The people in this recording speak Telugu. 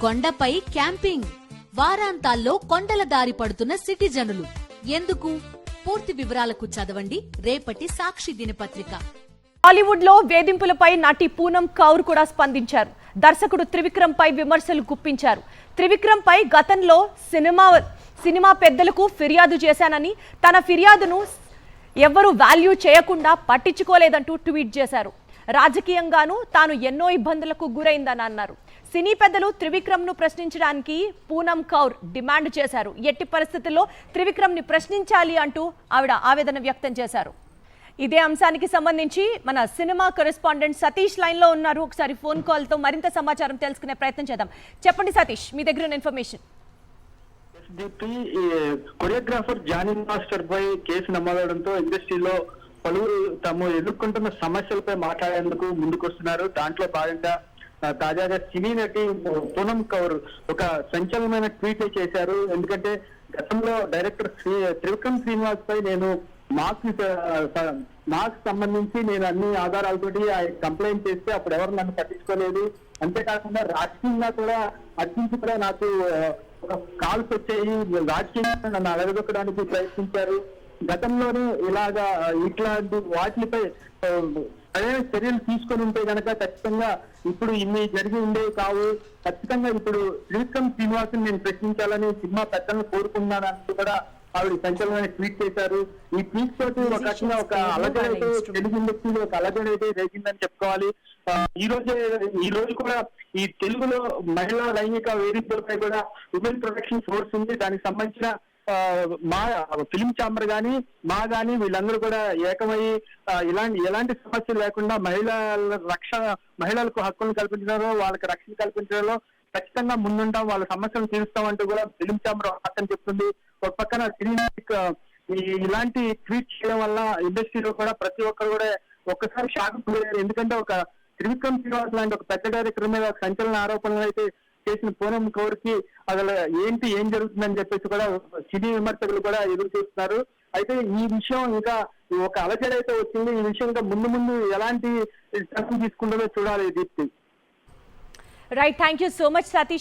కొండపై క్యాంపింగ్, వారాంతాల్లో కొండల దారి పడుతున్న సిటిజనులు ఎందుకు? పూర్తి వివరాలకు చదవండి రేపటి సాక్షి దినపత్రిక. హాలీవుడ్ లో వేధింపులపై నటి పూనం కౌర్ కూడా స్పందించారు. దర్శకుడు త్రివిక్రమ్ పై విమర్శలు గుప్పించారు. త్రివిక్రమ్ పై గతంలో సినిమా పెద్దలకు ఫిర్యాదు చేశానని, తన ఫిర్యాదును ఎవ్వరూ వాల్యూ చేయకుండా పట్టించుకోలేదంటూ ట్వీట్ చేశారు. రాజకీయంగానూ తాను ఎన్నో ఇబ్బందులకు గురైందని అన్నారు. సినీ పెద్దలు త్రివిక్రమ్ ను ప్రశ్నించడానికి పూనం కౌర్ డిమాండ్ చేశారు. ఎట్టి పరిస్థితుల్లో త్రివిక్రమ్ ని ప్రశ్నించాలి అంటూ ఆవిడ ఆవేదన వ్యక్తం చేశారు. ఇదే అంశానికి సంబంధించి మన సినిమా కరెస్పాండెంట్ సతీష్ లైన్ లో ఉన్నారు. ఒకసారి ఫోన్ కాల్ తో మరింత సమాచారం తెలుసుకునే ప్రయత్నం చేద్దాం. చెప్పండి సతీష్, మీ దగ్గర ఉన్న ఇన్ఫర్మేషన్. కొరియోగ్రాఫర్ జానీ మాస్టర్ పై కేసు నమోదవడంతో ఇండస్ట్రీలో పలువురు తాము ఎదుర్కొంటున్న సమస్యలపై మాట్లాడేందుకు ముందుకొస్తున్నారు. దాంట్లో భాగంగా తాజాగా సినీ నటి పూనం కౌర్ ఒక సంచలనమైన ట్వీట్ చేశారు. ఎందుకంటే గతంలో డైరెక్టర్ త్రివిక్రమ్ శ్రీనివాస్ పై నేను మార్క్స్ సంబంధించి నేను అన్ని ఆధారాలతోటి కంప్లైంట్ చేస్తే అప్పుడు ఎవరు నన్ను పట్టించుకోలేదు. అంతేకాకుండా రాజకీయంగా కూడా అర్చించి కూడా నాకు ఒక కాల్స్ వచ్చాయి. రాజకీయంగా నన్ను అడగదొక్కడానికి ప్రయత్నించారు. గతంలోనే ఇట్లాంటి వాటిపై సరైన చర్యలు తీసుకొని ఉంటే గనక ఖచ్చితంగా ఇప్పుడు ఇన్ని జరిగి ఉండేవి కావు. ఖచ్చితంగా ఇప్పుడు త్రివిక్రమ్ శ్రీనివాసుని నేను ప్రశ్నించాలని సినిమా పెద్దలను కోరుకున్నాను అంటూ కూడా ఆవిడ సంచలనమైన ట్వీట్ చేశారు. ఈ ట్వీట్ తోటి ఒక రకంగా ఒక అలజడైతే తెలుగు ఇండస్ట్రీలో ఒక అలజడైతే రేగిందని చెప్పుకోవాలి. ఈ రోజు కూడా ఈ తెలుగులో మహిళా లైంగిక వేధింపులపై కూడా ఉమెన్ ప్రొటెక్షన్ ఫోర్స్ ఉంది. దానికి సంబంధించిన మా ఫిల్మ్ ఛాంబర్ గానీ వీళ్ళందరూ కూడా ఏకమయ్యి ఎలాంటి సమస్యలు లేకుండా మహిళలకు హక్కులను కల్పించడంలో, వాళ్ళకి రక్షణ కల్పించడంలో ఖచ్చితంగా ముందుంటాం, వాళ్ళ సమస్యలను తీరుస్తామంటూ కూడా ఫిల్మ్ ఛాంబర్ పక్కన చెప్తుంది. ఒక పక్కన ఇలాంటి ట్వీట్ చేయడం వల్ల ఇండస్ట్రీలో కూడా ప్రతి ఒక్కరు కూడా ఒక్కసారి షాక్ పోయారు. ఎందుకంటే ఒక త్రివిక్రమ్ శ్రీనివాస్ లాంటి ఒక పెద్ద డైరెక్టర్ మీద సంచలన ఆరోపణలు అయితే చేసిన పూనం కౌర్ కి అసలు ఏం జరుగుతుందని చెప్పేసి కూడా సినీ విమర్శకులు కూడా ఎదురు చూస్తున్నారు. అయితే ఈ విషయం ఇంకా ఒక అలజడి అయితే వచ్చింది. ఈ విషయం ఇంకా ముందు ఎలాంటి చర్యలు తీసుకుంటుందో చూడాలి Deepti. Right, thank you so much Satish.